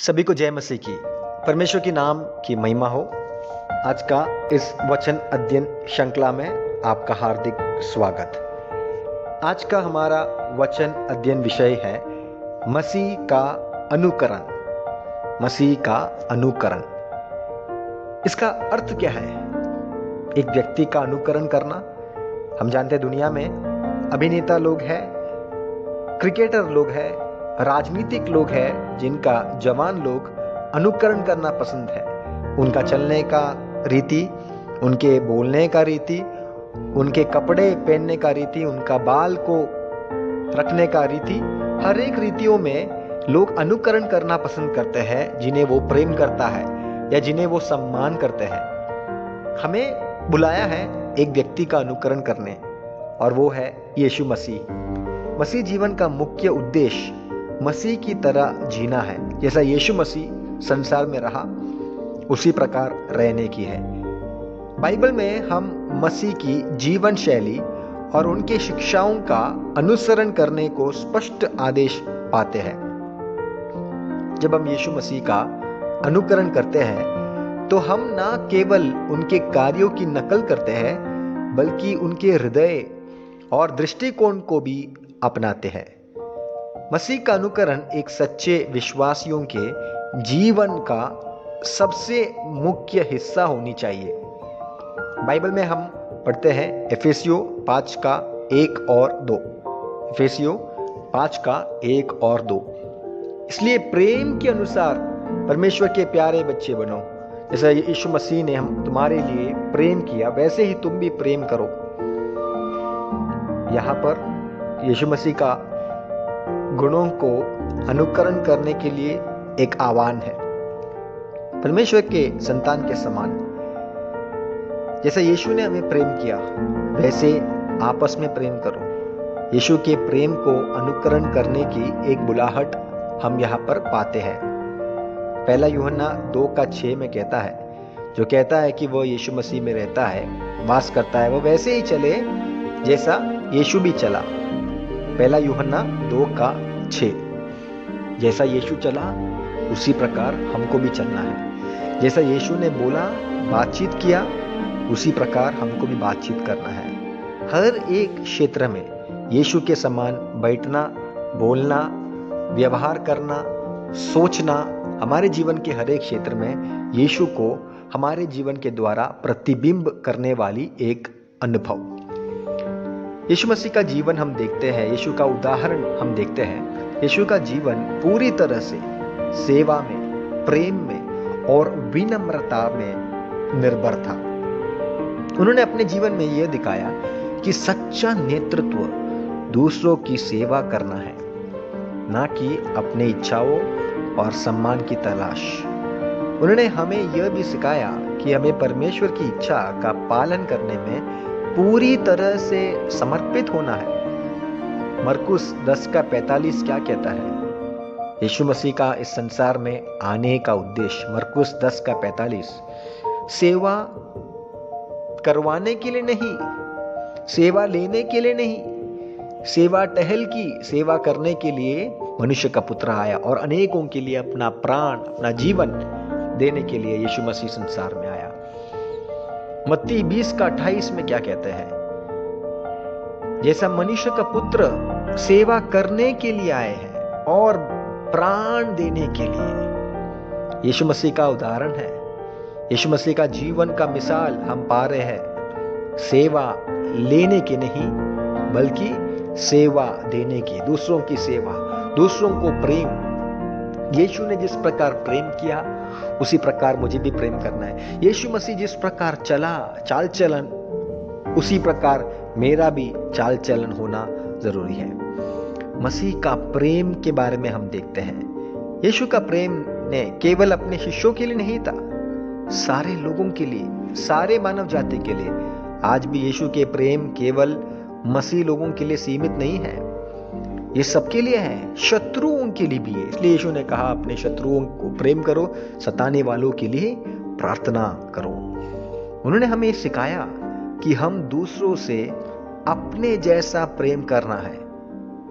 सभी को जय मसीह की। परमेश्वर के नाम की महिमा हो। आज का इस वचन अध्ययन श्रृंखला में आपका हार्दिक स्वागत। आज का हमारा वचन अध्ययन विषय है मसीह का अनुकरण। मसीह का अनुकरण, इसका अर्थ क्या है? एक व्यक्ति का अनुकरण करना। हम जानते हैं दुनिया में अभिनेता लोग हैं, क्रिकेटर लोग हैं, राजनीतिक लोग हैं जिनका जवान लोग अनुकरण करना पसंद है। उनका चलने का रीति, उनके बोलने का रीति, उनके कपड़े पहनने का रीति, उनका बाल को रखने का रीति, हर एक रीतियों में लोग अनुकरण करना पसंद करते हैं जिन्हें वो प्रेम करता है या जिन्हें वो सम्मान करते हैं। हमें बुलाया है एक व्यक्ति का अनुकरण करने, और वो है यीशु मसीह। मसीह जीवन का मुख्य उद्देश्य मसीह की तरह जीना है। जैसा यीशु मसीह संसार में रहा उसी प्रकार रहने की है। बाइबल में हम मसीह की जीवन शैली और उनके शिक्षाओं का अनुसरण करने को स्पष्ट आदेश पाते हैं। जब हम यीशु मसीह का अनुकरण करते हैं तो हम ना केवल उनके कार्यों की नकल करते हैं बल्कि उनके हृदय और दृष्टिकोण को भी अपनाते हैं। मसीह का अनुकरण एक सच्चे विश्वासियों के जीवन का सबसे मुख्य हिस्सा होनी चाहिए। बाइबल में हम पढ़ते हैं एफेसियों 5 का 1 और 2। एफेसियों 5 का 1 और 2। इसलिए प्रेम के अनुसार परमेश्वर के प्यारे बच्चे बनो। जैसा यीशु मसीह ने हम तुम्हारे लिए प्रेम किया वैसे ही तुम भी प्रेम करो। यहाँ पर यीशु मसीह का गुणों को अनुकरण करने के लिए एक आह्वान है। परमेश्वर के संतान के समान जैसा यीशु ने हमें प्रेम किया वैसे आपस में प्रेम करो। यीशु के प्रेम को अनुकरण करने की एक बुलाहट हम यहाँ पर पाते हैं। पहला यूहन्ना 2:6 में कहता है, जो कहता है कि वो यीशु मसीह में रहता है, वास करता है, वो वैसे ही चले जैसा यीशु भी चला। पहला यूहन्ना 2:6। जैसा यीशु चला उसी प्रकार हमको भी चलना है। जैसा यीशु ने बोला, बातचीत किया, उसी प्रकार हमको भी बातचीत करना है। हर एक क्षेत्र में यीशु के समान बैठना, बोलना, व्यवहार करना, सोचना, हमारे जीवन के हर एक क्षेत्र में यीशु को हमारे जीवन के द्वारा प्रतिबिंब करने वाली एक अनुभव। यीशु मसीह का जीवन हम देखते हैं, यीशु का उदाहरण हम देखते हैं। यीशु का जीवन पूरी तरह से सेवा में, प्रेम में और विनम्रता में निर्भर था। उन्होंने अपने जीवन में यह दिखाया कि सच्चा नेतृत्व दूसरों की सेवा करना है, ना कि अपनी इच्छाओं और सम्मान की तलाश। उन्होंने हमें यह भी सिखाया कि हमें परमेश्वर की इच्छा का पालन करने में पूरी तरह से समर्पित होना है। मरकुस 10:45 क्या कहता है? यीशु मसीह का इस संसार में आने का उद्देश्य, मरकुस 10:45, सेवा करवाने के लिए नहीं, सेवा लेने के लिए नहीं, सेवा टहल की सेवा करने के लिए मनुष्य का पुत्र आया और अनेकों के लिए अपना प्राण, अपना जीवन देने के लिए यीशु मसीह संसार में आया। मत्ती 20:28 में क्या कहते हैं? जैसा मनुष्य का पुत्र सेवा करने के लिए आए हैं और प्राण देने के लिए। यीशु मसीह का उदाहरण है, यीशु मसीह का जीवन का मिसाल हम पा रहे हैं। सेवा लेने की नहीं बल्कि सेवा देने की, दूसरों की सेवा, दूसरों को प्रेम। यीशु ने जिस प्रकार प्रेम किया उसी प्रकार मुझे भी प्रेम करना है। यीशु मसीह जिस प्रकार चला, चाल चलन, उसी प्रकार मेरा भी चाल चलन होना जरूरी है। मसीह का प्रेम के बारे में हम देखते हैं। यीशु का प्रेम ने केवल अपने शिष्यों के लिए नहीं था, सारे लोगों के लिए, सारे मानव जाति के लिए। आज भी यीशु के प्रेम केवल मसीह लोगों के लिए सीमित नहीं है, ये सबके लिए है, शत्रुओं के लिए भी है। इसलिए यीशु ने कहा, अपने शत्रुओं को प्रेम करो, सताने वालों के लिए प्रार्थना करो। उन्होंने हमें सिखाया कि हम दूसरों से अपने जैसा प्रेम करना है,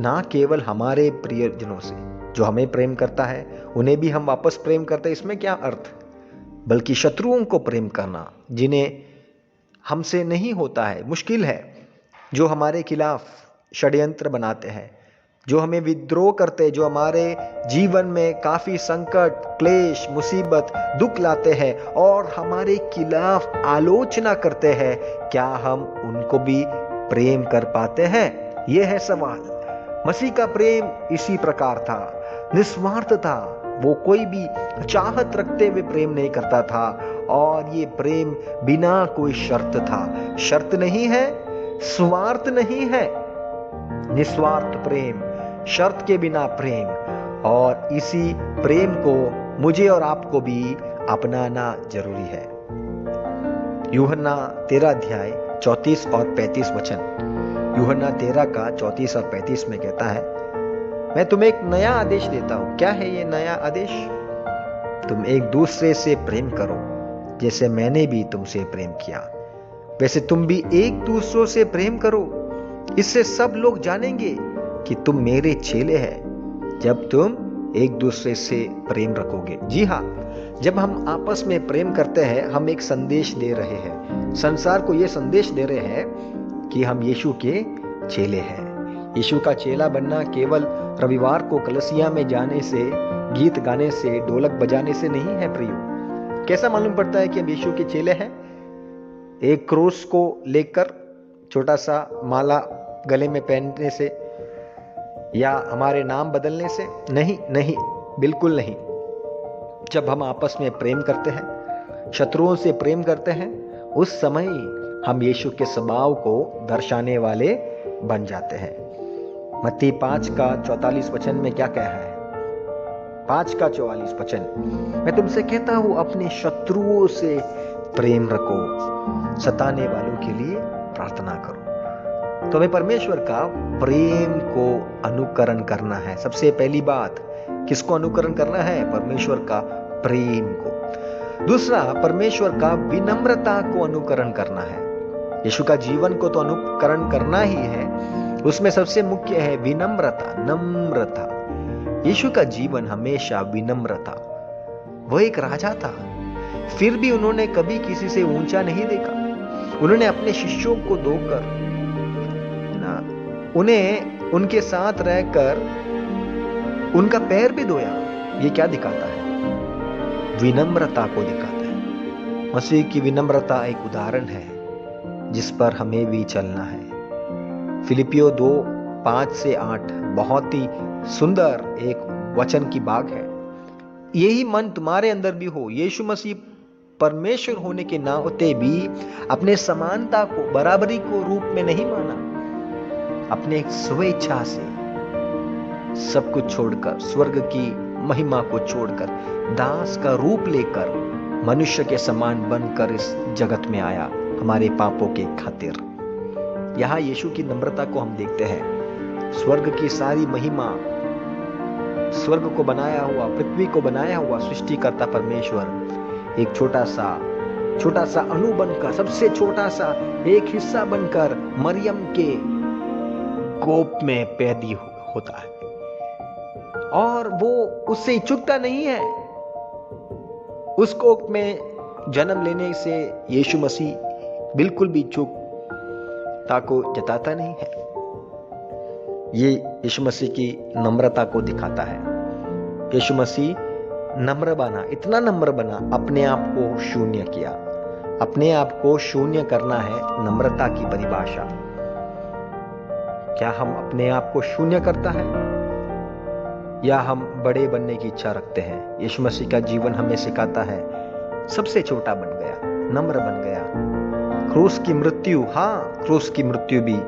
ना केवल हमारे प्रियजनों से। जो हमें प्रेम करता है उन्हें भी हम वापस प्रेम करते हैं, इसमें क्या अर्थ? बल्कि शत्रुओं को प्रेम करना, जिन्हें हमसे नहीं होता है, मुश्किल है, जो हमारे खिलाफ षड्यंत्र बनाते हैं, जो हमें विद्रोह करते हैं, जो हमारे जीवन में काफी संकट, क्लेश, मुसीबत, दुख लाते हैं और हमारे खिलाफ आलोचना करते हैं, क्या हम उनको भी प्रेम कर पाते हैं? यह है सवाल। मसीह का प्रेम इसी प्रकार था, निस्वार्थ था। वो कोई भी चाहत रखते हुए प्रेम नहीं करता था और ये प्रेम बिना कोई शर्त था। शर्त नहीं है, स्वार्थ नहीं है, निस्वार्थ प्रेम, शर्त के बिना प्रेम। और इसी प्रेम को मुझे और आपको भी अपनाना जरूरी है। यूहन्ना 13 अध्याय 34 और 35 वचन, यूहन्ना 13 का 34 और 35 में कहता है, मैं तुम्हें एक नया आदेश देता हूं। क्या है ये नया आदेश? तुम एक दूसरे से प्रेम करो, जैसे मैंने भी तुमसे प्रेम किया, वैसे तुम भी एक दूसरों से प्रेम करो। इससे सब लोग जानेंगे कि तुम मेरे चेले हैं, जब तुम एक दूसरे से प्रेम रखोगे। जी हाँ, जब हम आपस में प्रेम करते हैं, हम एक संदेश दे रहे हैं, संसार को यह संदेश दे रहे हैं कि हम यीशु के चेले हैं। यीशु का चेला बनना केवल रविवार को कलीसिया में जाने से, गीत गाने से, ढोलक बजाने से नहीं है प्रियो। कैसा मालूम पड़ता है कि हम यीशु के चेले हैं? एक क्रूस को लेकर छोटा सा माला गले में पहनने से या हमारे नाम बदलने से नहीं, नहीं, बिल्कुल नहीं। जब हम आपस में प्रेम करते हैं, शत्रुओं से प्रेम करते हैं, उस समय हम यीशु के स्वभाव को दर्शाने वाले बन जाते हैं। मत्ती 5 का 44 वचन में क्या कहा है? 5 का 44 वचन, मैं तुमसे कहता हूं, अपने शत्रुओं से प्रेम रखो, सताने वालों के लिए प्रार्थना करो। तो हमें परमेश्वर का प्रेम को अनुकरण करना है। सबसे पहली बात, किसको अनुकरण करना है? परमेश्वर का प्रेम को। दूसरा, परमेश्वर का विनम्रता को अनुकरण करना है। यीशु का जीवन को तो अनुकरण करना ही है, उसमें सबसे मुख्य है विनम्रता, नम्रता। यीशु का जीवन हमेशा विनम्र था। वह एक राजा था, फिर भी उन्होंने कभी किसी से ऊंचा नहीं देखा। उन्होंने अपने शिष्यों को धोकर उन्हें उनके साथ रहकर उनका पैर भी धोया। ये क्या दिखाता है? विनम्रता को दिखाता है। मसीह की विनम्रता एक उदाहरण है जिस पर हमें भी चलना है। फिलिपियो 2:5 से 8 बहुत ही सुंदर एक वचन की बाग है। यही मन तुम्हारे अंदर भी हो। यीशु मसीह परमेश्वर होने के नाते भी अपने समानता को, बराबरी को रूप में नहीं माना। अपने स्वेच्छा से सब कुछ छोड़कर, स्वर्ग की महिमा को छोड़कर, दास का रूप लेकर मनुष्य के समान बनकर इस जगत में आया, हमारे पापों के खातिर। यहां यीशु की नम्रता को हम देखते हैं। स्वर्ग की सारी महिमा, स्वर्ग को बनाया हुआ, पृथ्वी को बनाया हुआ सृष्टिकर्ता परमेश्वर एक छोटा सा अणु बनकर, सबसे छोटा सा एक हिस्सा बनकर मरियम के कोप में पैदा होता है और वो उससे चूकता नहीं है। उस कोप में जन्म लेने से यीशु मसीह बिल्कुल भी चूकता को जताता नहीं है। ये यीशु मसीह की नम्रता को दिखाता है। यीशु मसीह नम्र बना, इतना नम्र बना, अपने आप को शून्य किया। अपने आप को शून्य करना है नम्रता की परिभाषा। क्या हम अपने आप को शून्य करता है या हम बड़े बनने की इच्छा रखते हैं? यीशु मसीह का जीवन हमें सिखाता है, सबसे छोटा बन गया, नम्र बन गया। क्रूस की मृत्यु, क्रूस की मृत्यु भी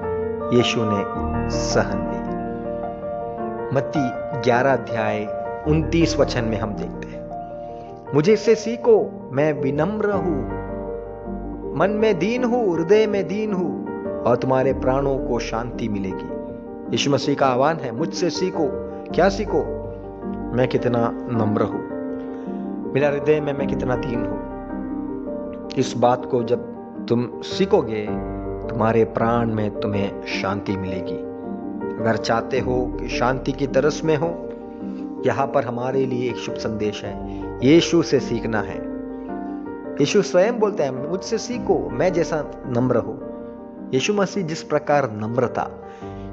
यीशु ने सहन ली। मत्ती 11 अध्याय 29 वचन में हम देखते हैं, मुझे इससे सीखो, मैं विनम्र हूं, मन में दीन हूं, हृदय में दीन हूं, और तुम्हारे प्राणों को शांति मिलेगी। यीशु मसीह का आह्वान है, मुझसे सीखो। क्या सीखो? मैं कितना नम्र हूं, मेरा हृदय में मैं कितना दीन हूं। इस बात को जब तुम सीखोगे, तुम्हारे प्राण में तुम्हें शांति मिलेगी। अगर चाहते हो कि शांति की तरस में हो, यहां पर हमारे लिए एक शुभ संदेश है, यीशु से सीखना है। यीशु स्वयं बोलते हैं, मुझसे सीखो, मैं जैसा नम्र हूं। यीशु मसीह जिस प्रकार नम्र था,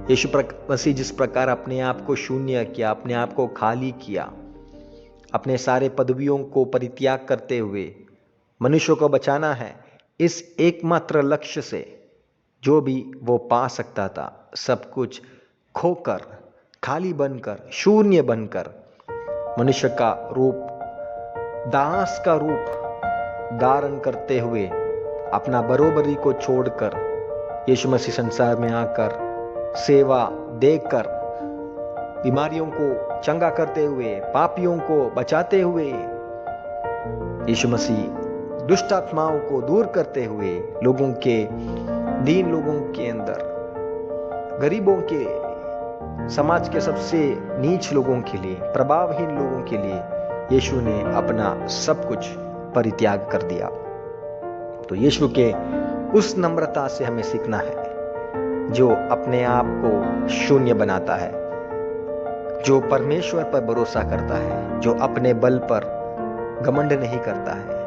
यीशु मसीह जिस प्रकार अपने आप को शून्य किया, अपने आप को खाली किया, अपने सारे पदवियों को परित्याग करते हुए मनुष्यों को बचाना है, इस एकमात्र लक्ष्य से जो भी वो पा सकता था, सब कुछ खोकर, खाली बनकर, शून्य बनकर, मनुष्य का रूप, दास का रूप धारण करते हुए, अपना बरोबरी को छोड़कर यीशु मसीह संसार में आकर सेवा देकर, बीमारियों को चंगा करते हुए, पापियों को बचाते हुए, यीशु मसीह दुष्ट आत्माओं को दूर करते हुए, लोगों के, दीन लोगों के अंदर, गरीबों के, समाज के सबसे नीच लोगों के लिए, प्रभावहीन लोगों के लिए यीशु ने अपना सब कुछ परित्याग कर दिया। तो यीशु के उस नम्रता से हमें सीखना है, जो अपने आप को शून्य बनाता है, जो परमेश्वर पर भरोसा करता है, जो अपने बल पर घमंड नहीं करता है,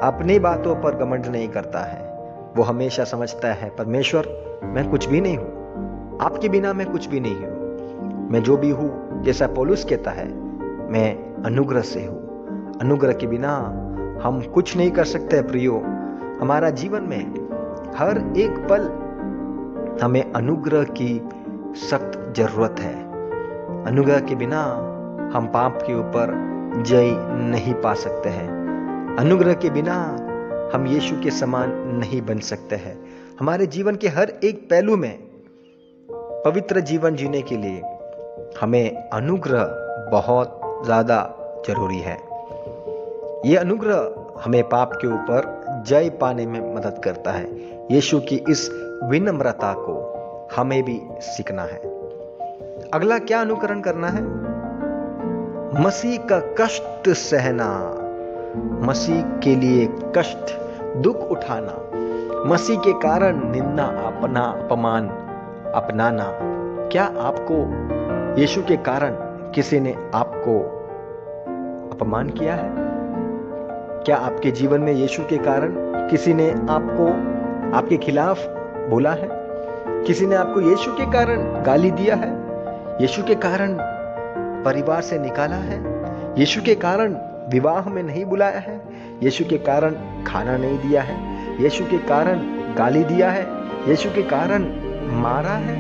अपनी बातों पर घमंड नहीं करता है। वो हमेशा समझता है, परमेश्वर मैं कुछ भी नहीं हूं, आपके बिना मैं कुछ भी नहीं हूं, मैं जो भी हूं, जैसा पौलुस कहता है, मैं अनुग्रह से हूं। अनुग्रह के बिना हम कुछ नहीं कर सकते प्रियो। हमारा जीवन में हर एक पल हमें अनुग्रह की सख्त जरूरत है। अनुग्रह के बिना हम पाप के ऊपर जय नहीं पा सकते हैं। अनुग्रह के बिना हम यीशु के समान नहीं बन सकते हैं। हमारे जीवन के हर एक पहलू में पवित्र जीवन जीने के लिए हमें अनुग्रह बहुत ज्यादा जरूरी है। यह अनुग्रह हमें पाप के ऊपर जय पाने में मदद करता है। यीशु की इस विनम्रता को हमें भी सीखना है। अगला क्या अनुकरण करना है? मसीह का कष्ट सहना, मसीह के लिए कष्ट, दुख उठाना, मसीह के कारण निंदा, अपमान अपनाना। क्या आपको यीशु के कारण किसी ने आपको अपमान किया है? क्या आपके जीवन में यीशु के कारण किसी ने आपके खिलाफ बोला है? किसी ने आपको यीशु के कारण गाली दिया है? यीशु के कारण परिवार से निकाला है? यीशु के कारण विवाह में नहीं बुलाया है? यीशु के कारण खाना नहीं दिया है? यीशु के कारण गाली दिया है? यीशु के कारण मारा है?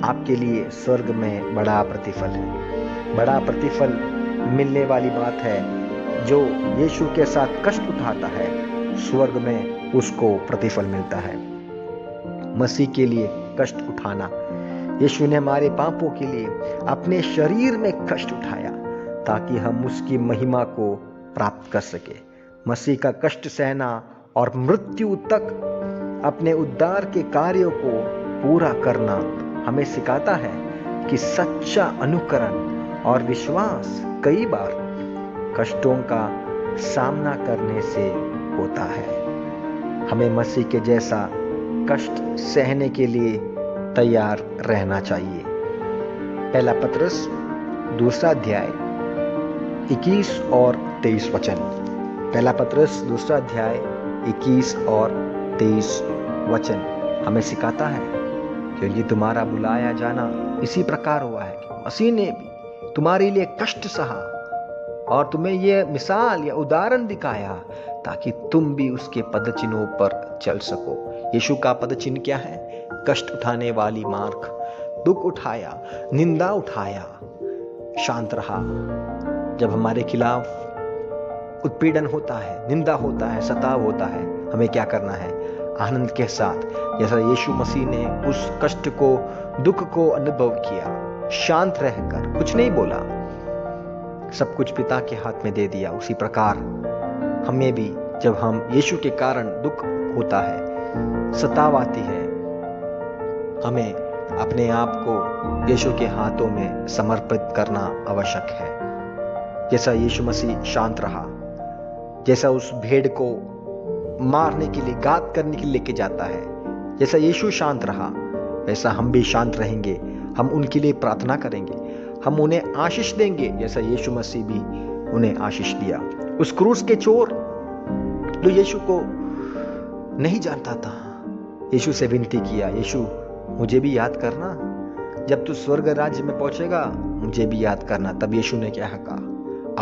आपके लिए स्वर्ग में बड़ा प्रतिफल है। बड़ा प्रतिफल मिलने वाली बात है। जो यीशु के साथ कष्ट उठाता है, स्वर्ग में उसको प्रतिफल मिलता है। मसीह के लिए कष्ट उठाना, यीशु ने हमारे पापों के लिए अपने शरीर में कष्ट उठाया ताकि हम उसकी महिमा को प्राप्त कर सके। मसीह का कष्ट सहना और मृत्यु तक अपने उद्धार के कार्यों को पूरा करना हमें सिखाता है कि सच्चा अनुकरण और विश्वास कई बार कष्टों का सामना करने से होता है। हमें मसीह के जैसा कष्ट सहने के लिए तैयार रहना चाहिए। पहला पत्रस 2 अध्याय 21 और 23 वचन। पहला पत्रस 2 अध्याय 21 और 23 वचन हमें सिखाता है, क्योंकि तुम्हारा बुलाया जाना इसी प्रकार हुआ है कि मसीह ने भी तुम्हारे लिए कष्ट सहा और तुम्हें यह मिसाल या उदाहरण दिखाया ताकि तुम भी उसके पदचिन्हों पर चल सको। यीशु का पदचिन्ह क्या है? कष्ट उठाने वाली मार्ग, दुख उठाया, निंदा उठाया, शांत रहा। जब हमारे खिलाफ उत्पीड़न होता है, निंदा होता है, सताव होता है, हमें क्या करना है? आनंद के साथ, जैसा यीशु मसीह ने उस कष्ट को, दुख को अनुभव किया, शांत रहकर कुछ नहीं बोला, सब कुछ पिता के हाथ में दे दिया, उसी प्रकार हमें भी जब हम यीशु के कारण दुख होता है, सताव आती है, हमें अपने आप को यीशु के हाथों में समर्पित करना आवश्यक है। जैसा यीशु मसीह शांत रहा, जैसा उस भेड़ को मारने के लिए, घात करने के लिए लेके जाता है, जैसा यीशु शांत रहा, वैसा हम भी शांत रहेंगे। हम उनके लिए प्रार्थना करेंगे, हम उन्हें आशीष देंगे जैसा यीशु मसीह भी उन्हें आशीष दिया। उस क्रूस के चोर जो यीशु को नहीं जानता था, यीशु से विनती किया, यीशु मुझे भी याद करना, जब तू स्वर्ग राज्य में पहुंचेगा मुझे भी याद करना। तब यीशु ने क्या कहा,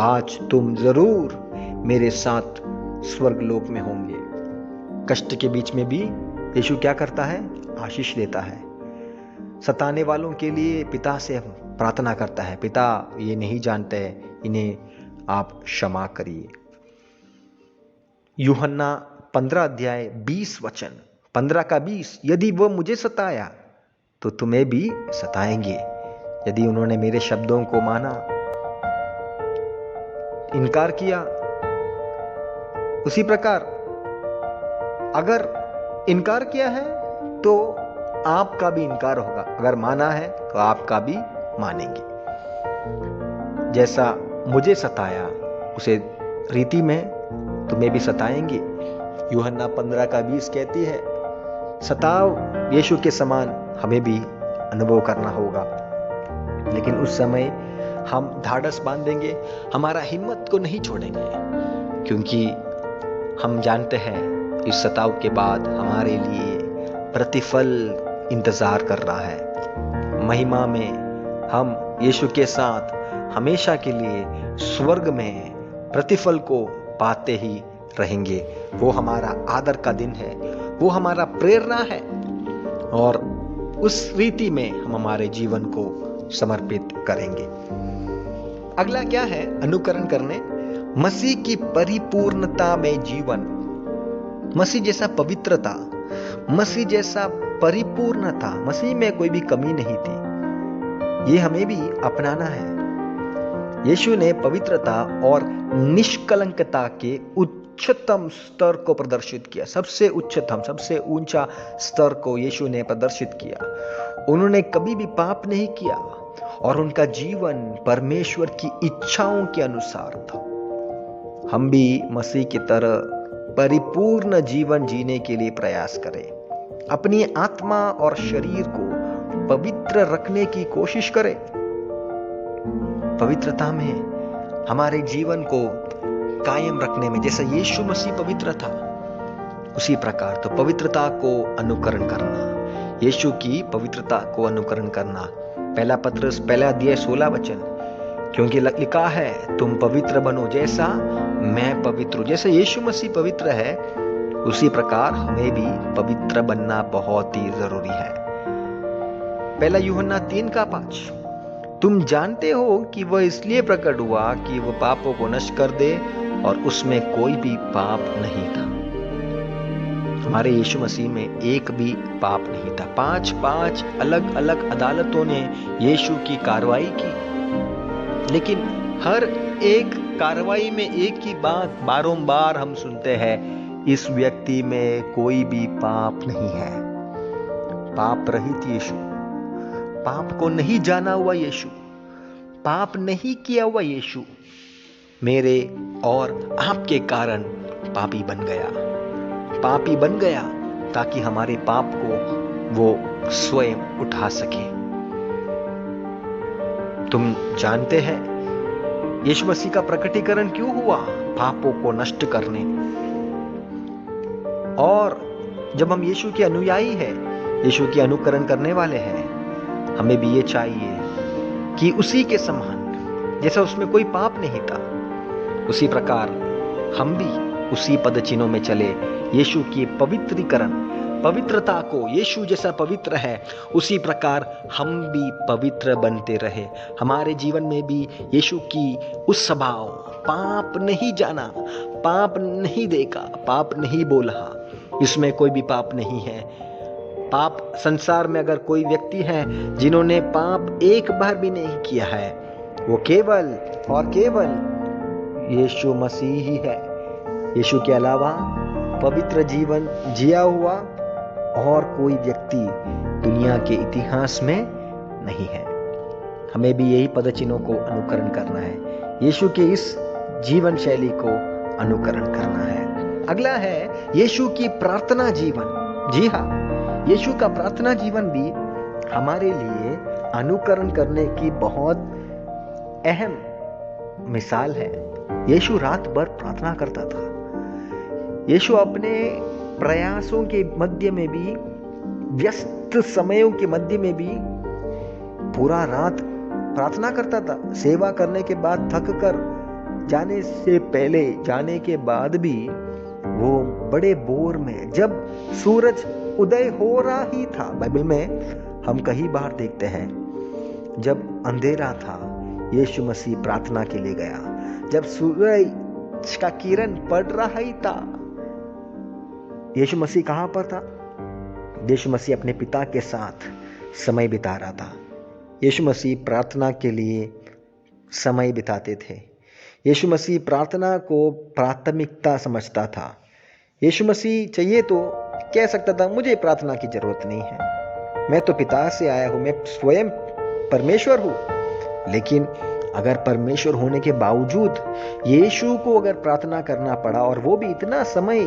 आज तुम जरूर मेरे साथ स्वर्ग लोक में होंगे। कष्ट के बीच में भी यीशु क्या करता है, आशीष देता है। सताने वालों के लिए पिता से प्रार्थना करता है, पिता ये नहीं जानते, इन्हें आप क्षमा करिए। यूहन्ना 15 अध्याय 20 वचन 15 का 20, यदि वो मुझे सताया तो तुम्हें भी सताएंगे। यदि उन्होंने मेरे शब्दों को माना, इनकार किया, उसी प्रकार अगर इनकार किया है तो आपका भी इनकार होगा, अगर माना है तो आपका भी मानेंगे। जैसा मुझे सताया उसे रीति में तुम्हें भी सताएंगे। यूहन्ना 15 का 20 कहती है, सताव यीशु के समान हमें भी अनुभव करना होगा, लेकिन उस समय हम ढाढ़स बांधेंगे, हमारा हिम्मत को नहीं छोड़ेंगे, क्योंकि हम जानते हैं इस सताव के बाद हमारे लिए प्रतिफल इंतजार कर रहा है। महिमा में हम यीशु के साथ हमेशा के लिए स्वर्ग में प्रतिफल को पाते ही रहेंगे। वो हमारा आदर का दिन है, वो हमारा प्रेरणा है, और उस रीति में हम हमारे जीवन को समर्पित करेंगे। अगला क्या है, अनुकरण करने, मसीह की परिपूर्णता में जीवन। मसीह जैसा पवित्रता, मसीह जैसा परिपूर्णता, मसीह में कोई भी कमी नहीं थी, ये हमें भी अपनाना है। यीशु ने पवित्रता और निष्कलंकता के उच्चतम स्तर को प्रदर्शित किया। सबसे उच्चतम, सबसे ऊंचा स्तर को यीशु ने प्रदर्शित किया। उन्होंने कभी भी पाप नहीं किया और उनका जीवन परमेश्वर की इच्छाओं के अनुसार था। हम भी मसीह की तरह परिपूर्ण जीवन जीने के लिए प्रयास करें। अपनी आत्मा और शरीर को पवित्र रखने की कोशिश करें। पवित्रता में हमारे जीवन को कायम रखने में, जैसा यीशु मसीह पवित्र था उसी प्रकार तो पवित्रता को अनुकरण करना, यीशु की पवित्रता को अनुकरण करना। पहला पत्रस पहला अध्याय 16 वचन, क्योंकि लिखा है तुम पवित्र बनो जैसा मैं पवित्र हूं। जैसे यीशु मसीह पवित्र है उसी प्रकार हमें भी पवित्र बनना बहुत ही जरूरी है। पहला यूहन्ना 3 का 5, तुम जानते हो कि वह इसलिए प्रकट हुआ कि वह पापों को नष्ट कर दे और उसमें कोई भी पाप नहीं था। हमारे यीशु मसीह में एक भी पाप नहीं था। 5 अलग अलग अदालतों ने यीशु की कार्रवाई की, लेकिन हर एक कार्रवाई में एक ही बात बारंबार हम सुनते हैं, इस व्यक्ति में कोई भी पाप नहीं है। पाप रहित यीशु, पाप को नहीं जाना हुआ यीशु, पाप नहीं किया हुआ यीशु मेरे और आपके कारण पापी बन गया। पापी बन गया ताकि हमारे पाप को वो स्वयं उठा सके। तुम जानते हैं यीशु मसीह का प्रकटीकरण क्यों हुआ? पापों को नष्ट करने। और जब हम यीशु के अनुयायी हैं, यीशु के अनुकरण करने वाले हैं, हमें भी ये चाहिए कि उसी के समान, जैसा उसमें कोई पाप नहीं था, उसी प्रकार हम भी उसी पद चिन्हों में चले। यीशु की पवित्रीकरण, पवित्रता को, यीशु जैसा पवित्र है उसी प्रकार हम भी पवित्र बनते रहे। हमारे जीवन में भी यीशु की उस स्वभाव, पाप नहीं जाना, पाप नहीं देखा, पाप नहीं बोला, इसमें कोई भी पाप नहीं है। पाप संसार में अगर कोई व्यक्ति है जिन्होंने पाप एक बार भी नहीं किया है, वो केवल और केवल यीशु मसीह ही है। यीशु के अलावा पवित्र जीवन जिया हुआ और कोई व्यक्ति दुनिया के इतिहास में नहीं है। हमें भी यही पदचिन्हों को अनुकरण करना है, यीशु के इस जीवन शैली को अनुकरण करना है। अगला है यीशु की प्रार्थना जीवन। जी हाँ, यीशु का प्रार्थना जीवन भी हमारे लिए अनुकरण करने की बहुत अहम मिसाल है। यीशु रात भर प्रार्थना करता था। यीशु अपने प्रयासों के मध्य में भी, व्यस्त समयों के मध्य में भी पूरा रात प्रार्थना करता था। सेवा करने के बाद थक कर जाने से पहले, जाने के बाद भी वो बड़े बोर में, जब सूरज उदय हो रहा ही था, बाइबल में हम कई बार देखते हैं जब अंधेरा था यीशु मसीह प्रार्थना के लिए गया। जब सूरज का किरण पड़ रहा ही था, यीशु मसीह कहां पर था? यीशु मसीह अपने पिता के साथ समय बिता रहा था। यीशु मसीह प्रार्थना के लिए समय बिताते थे। यीशु मसीह प्रार्थना को प्राथमिकता समझता था। यीशु मसीह चाहिए तो कह सकता था, मुझे प्रार्थना की जरूरत नहीं है, मैं तो पिता से आया हूं, मैं स्वयं परमेश्वर हूं। लेकिन अगर परमेश्वर होने के बावजूद यीशु को अगर प्रार्थना करना पड़ा, और वो भी इतना समय,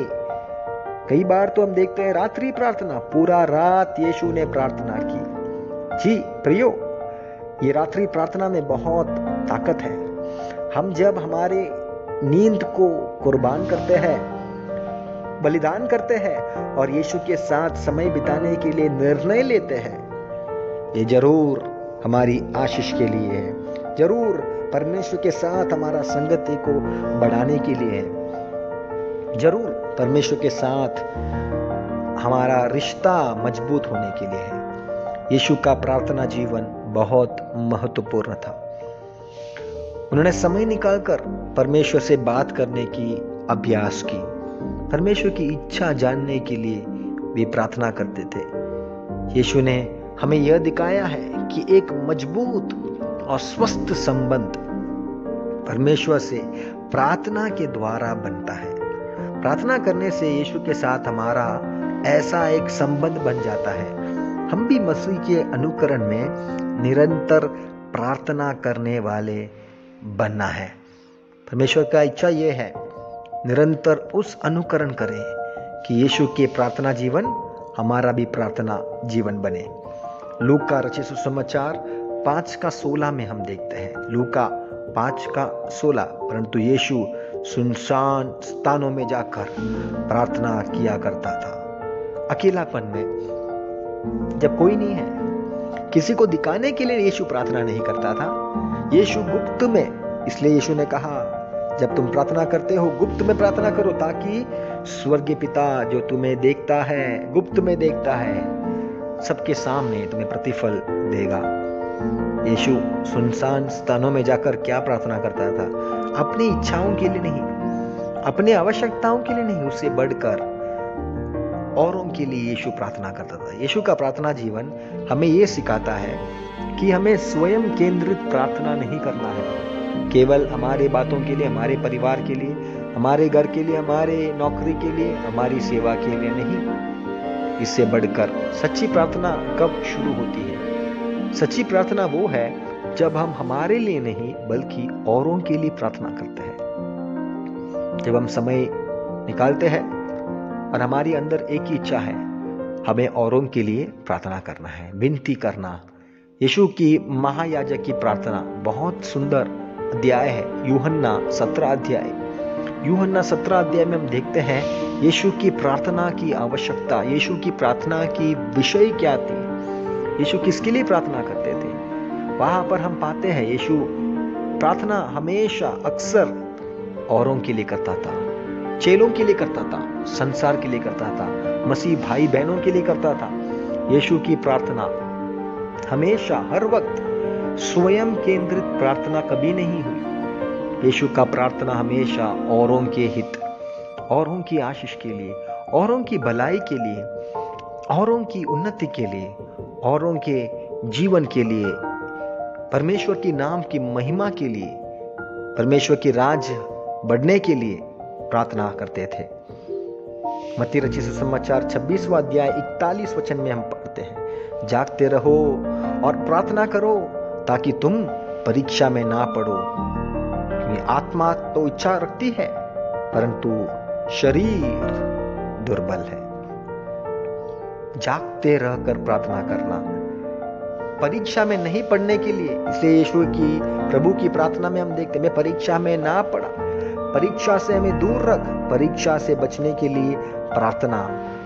कई बार तो हम देखते हैं रात्रि प्रार्थना, पूरा रात यीशु ने प्रार्थना की। जी प्रियो, ये रात्रि प्रार्थना में बहुत ताकत है। हम जब हमारे नींद को कुर्बान करते हैं, बलिदान करते हैं और यीशु के साथ समय बिताने के लिए निर्णय लेते हैं, ये जरूर हमारी आशीष के लिए है, जरूर परमेश्वर के साथ हमारा संगति को बढ़ाने के लिए है, जरूर परमेश्वर के साथ हमारा रिश्ता मजबूत होने के लिए है। यीशु का प्रार्थना जीवन बहुत महत्वपूर्ण था। उन्होंने समय निकालकर परमेश्वर से बात करने की अभ्यास की। परमेश्वर की इच्छा जानने के लिए वे प्रार्थना करते थे। यीशु ने हमें यह दिखाया है कि एक मजबूत और स्वस्थ संबंध परमेश्वर से प्रार्थना के द्वारा बनता है। प्रार्थना करने से यीशु के साथ हमारा ऐसा एक संबंध बन जाता है। हम भी मसीह के अनुकरण में निरंतर प्रार्थना करने वाले बनना है। परमेश्वर का इच्छा यह है, निरंतर उस अनुकरण करें कि यीशु के प्रार्थना जीवन हमारा भी प्रार्थना जीवन बने। लूका रचित सुसमाचार 5:16 में हम देखते हैं, लूका 5:16, परंतु यीशु सुनसान स्थानों में जाकर प्रार्थना किया करता था। अकेलापन में, जब कोई नहीं है, किसी को दिखाने के लिए यीशु प्रार्थना नहीं करता था। यीशु गुप्त में, इसलिए यीशु ने कहा, जब तुम प्रार्थना करते हो गुप्त में प्रार्थना करो, ताकि स्वर्गीय पिता जो तुम्हें देखता है, गुप्त में देखता है, सबके सामने तुम्हें प्रतिफल देगा। यीशु सुनसान स्थानों में जाकर क्या प्रार्थना करता था? अपनी इच्छाओं के लिए नहीं, अपनी आवश्यकताओं के लिए नहीं, उससे बढ़कर औरों के लिए यीशु प्रार्थना करता था। यीशु का प्रार्थना जीवन हमें यह सिखाता है कि हमें स्वयं केंद्रित प्रार्थना नहीं करना है, केवल हमारे बातों के लिए, हमारे परिवार के लिए, हमारे घर के लिए, हमारे नौकरी के लिए, हमारी सेवा के लिए नहीं। इससे बढ़कर सच्ची प्रार्थना कब शुरू होती है? सच्ची प्रार्थना वो है जब हम हमारे लिए नहीं बल्कि औरों के लिए प्रार्थना करते हैं। जब हम समय निकालते हैं और हमारी अंदर एक ही इच्छा है, हमें औरों के लिए प्रार्थना करना है, विनती करना। यीशु की महायाजक की प्रार्थना बहुत सुंदर अध्याय है, यूहन्ना 17 अध्याय। यूहन्ना 17 अध्याय में हम देखते हैं यीशु की प्रार्थना की आवश्यकता, यीशु की प्रार्थना की विषय क्या थी, यीशु किसके लिए प्रार्थना करते थे। वहां पर हम पाते हैं यीशु प्रार्थना हमेशा, अक्सर औरों के लिए करता था, चेलों के लिए करता था, संसार के लिए करता था, मसीह भाई बहनों के लिए करता था। यीशु की प्रार्थना हमेशा, हर वक्त स्वयं केंद्रित प्रार्थना कभी नहीं हुई। यीशु का प्रार्थना हमेशा औरों के हित, औरों की आशीष के लिए, औरों की भलाई के लिए, औरों की उन्नति के लिए, औरों के जीवन के लिए, परमेश्वर की नाम की महिमा के लिए, परमेश्वर की राज बढ़ने के लिए प्रार्थना करते थे। मत्ती रचित सुसमाचार 26वां अध्याय 41 वचन में हम पढ़ते हैं, जागते रहो और प्रार्थना करो ताकि तुम परीक्षा में ना पड़ो। आत्मा तो इच्छा रखती है परंतु शरीर दुर्बल है। जागते रहकर प्रार्थना करना परीक्षा में नहीं पढ़ने के लिए। इसलिए यीशु की प्रभु की प्रार्थना में हम देखते हैं, मैं परीक्षा में ना पड़ा, परीक्षा से हमें दूर रख, परीक्षा से बचने के लिए प्रार्थना,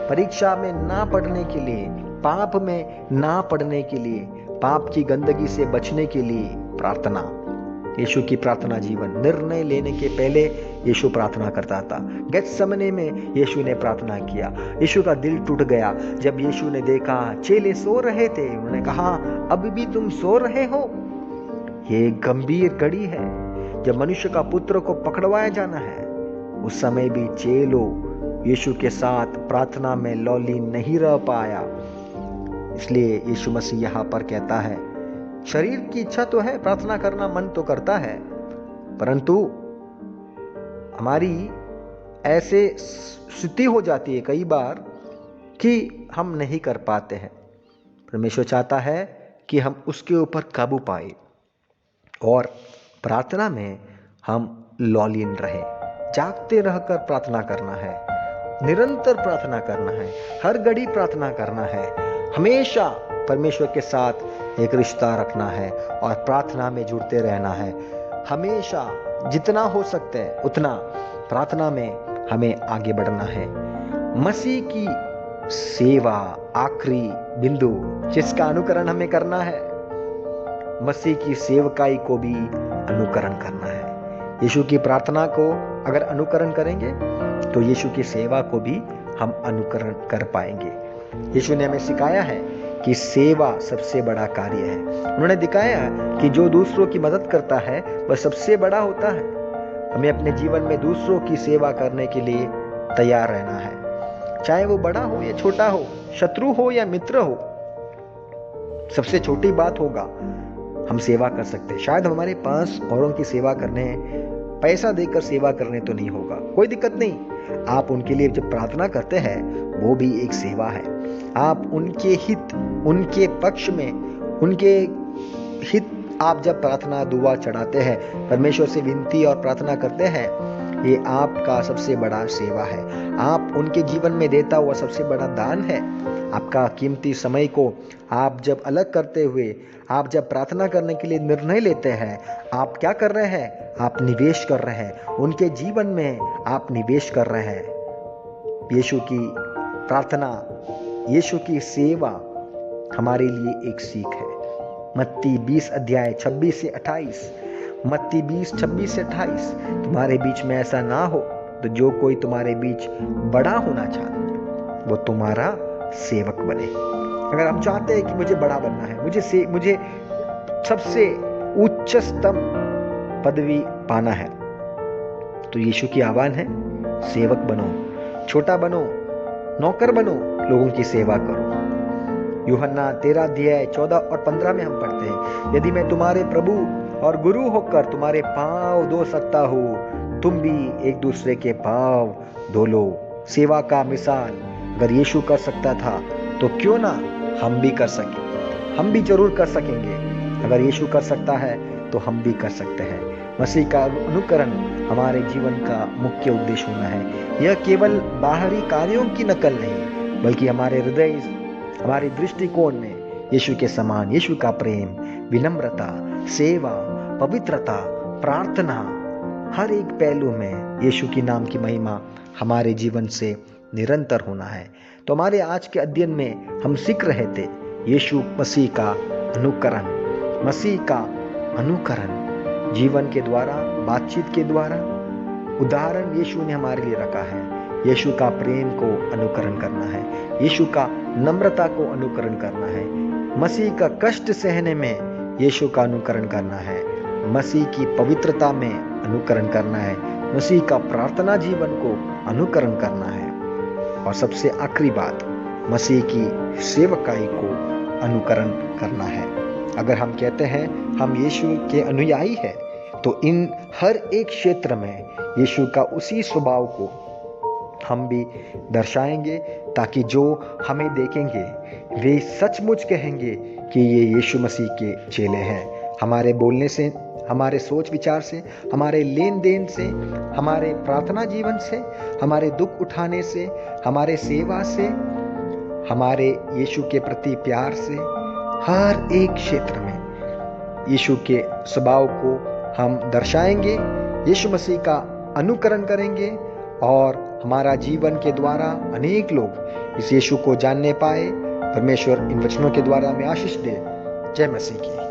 परीक्षा में ना पढ़ने के लिए, पाप में ना पढ़ने के लिए, पाप की गंदगी से बचने के लिए प्रार्थना। यीशु की प्रार्थना जीवन, निर्णय लेने के पहले यीशु प्रार्थना करता था। गेत्सेमने में यीशु ने प्रार्थना किया। यीशु का दिल टूट गया जब यीशु ने देखा चेले सो रहे थे। उन्होंने कहा, अब भी तुम सो रहे हो? ये गंभीर घड़ी है जब मनुष्य का पुत्र को पकड़वाया जाना है। उस समय भी चेलों यीशु के साथ प्रार्थना में लौलीन नहीं रह पाया। इसलिए यीशु मसीह यहाँ पर कहता है, शरीर की इच्छा तो है, प्रार्थना करना मन तो करता है, परंतु हमारी ऐसे स्थिति हो जाती है कई बार कि हम नहीं कर पाते हैं। परमेश्वर चाहता है कि हम उसके ऊपर काबू पाए और प्रार्थना में हम लौलीन रहें। जागते रहकर प्रार्थना करना है, निरंतर प्रार्थना करना है, हर घड़ी प्रार्थना करना है, हमेशा परमेश्वर के साथ एक रिश्ता रखना है और प्रार्थना में जुड़ते रहना है। हमेशा जितना हो सकता है उतना प्रार्थना में हमें आगे बढ़ना है। मसीह की सेवा आखिरी बिंदु जिसका अनुकरण हमें करना है, मसीह की सेवकाई को भी अनुकरण करना है। यीशु की प्रार्थना को अगर अनुकरण करेंगे तो यीशु की सेवा को भी हम अनुकरण कर पाएंगे। यीशु ने हमें सिखाया है कि सेवा सबसे बड़ा कार्य है। उन्होंने दिखाया कि जो दूसरों की मदद करता है वह सबसे बड़ा होता है। हमें अपने जीवन में दूसरों की सेवा करने के लिए तैयार रहना है, चाहे वो बड़ा हो या छोटा हो, शत्रु हो या मित्र हो। सबसे छोटी बात होगा हम सेवा कर सकते हैं। शायद हमारे पास औरों की सेवा करने, पैसा देकर सेवा करने तो नहीं होगा, कोई दिक्कत नहीं। आप उनके लिए जब प्रार्थना करते हैं वो भी एक सेवा है। आप उनके हित, उनके पक्ष में, उनके हित आप जब प्रार्थना दुआ चढ़ाते हैं, परमेश्वर से विनती और प्रार्थना करते हैं, ये आपका सबसे बड़ा सेवा है। आप उनके जीवन में देता हुआ सबसे बड़ा दान है। आपका कीमती समय को आप जब अलग करते हुए, आप जब प्रार्थना करने के लिए निर्णय लेते हैं, आप क्या कर रहे हैं? आप निवेश कर रहे हैं, उनके जीवन में आप निवेश कर रहे हैं। यीशु की प्रार्थना, यीशु की सेवा हमारे लिए एक सीख है। मत्ती 20 अध्याय 26 से 28, मत्ती 20 26 से 28, तुम्हारे बीच में ऐसा ना हो तो जो कोई तुम्हारे बीच बड़ा होना चाहे वो तुम्हारा सेवक बने। अगर हम चाहते हैं कि मुझे बड़ा बनना है, मुझे सबसे उच्चतम पदवी पाना है, तो यीशु की आह्वान है, सेवक बनो, छोटा बनो, नौकर बनो, लोगों की सेवा करो। यूहन्ना 13 अध्याय 14 और 15 में हम पढ़ते हैं, यदि मैं तुम्हारे प्रभु और गुरु होकर तुम्हारे पांव धो सकता हूँ, तुम भी एक दूसरे के पांव धो लो। सेवा का मिसाल अगर यीशु कर सकता था तो क्यों ना हम भी कर सकें। हम भी जरूर कर सकेंगे। अगर यीशु कर सकता है तो हम भी कर सकते हैं। मसीह का अनुकरण हमारे जीवन का मुख्य उद्देश्य होना है। यह केवल बाहरी कार्यों की नकल नहीं, बल्कि हमारे हृदय, हमारे दृष्टिकोण में यीशु के समान, यीशु का प्रेम, विनम्रता, सेवा, पवित्रता, प्रार्थना, हर एक पहलू में यीशु की नाम की महिमा हमारे जीवन से निरंतर होना है। तो हमारे आज के अध्ययन में हम सीख रहे थे यीशु मसीह का अनुकरण, मसीह का अनुकरण जीवन के द्वारा, बातचीत के द्वारा। उदाहरण यीशु ने हमारे लिए रखा है। यीशु का प्रेम को अनुकरण करना है, यीशु का नम्रता को अनुकरण करना है, मसीह का कष्ट सहने में यीशु का अनुकरण करना है, मसीह की पवित्रता में अनुकरण करना है, मसीह का प्रार्थना जीवन को अनुकरण करना है, और सबसे आखिरी बात, मसीह की सेवकाई को अनुकरण करना है। अगर हम कहते हैं हम यीशु के अनुयायी हैं, तो इन हर एक क्षेत्र में यीशु का उसी स्वभाव को हम भी दर्शाएंगे, ताकि जो हमें देखेंगे वे सचमुच कहेंगे कि ये यीशु मसीह के चेले हैं। हमारे बोलने से, हमारे सोच विचार से, हमारे लेन देन से, हमारे प्रार्थना जीवन से, हमारे दुख उठाने से, हमारे सेवा से, हमारे यीशु के प्रति प्यार से, हर एक क्षेत्र में यीशु के स्वभाव को हम दर्शाएंगे, यीशु मसीह का अनुकरण करेंगे और हमारा जीवन के द्वारा अनेक लोग इस यीशु को जानने पाए। परमेश्वर इन वचनों के द्वारा हमें आशीष दे। जय मसीह की।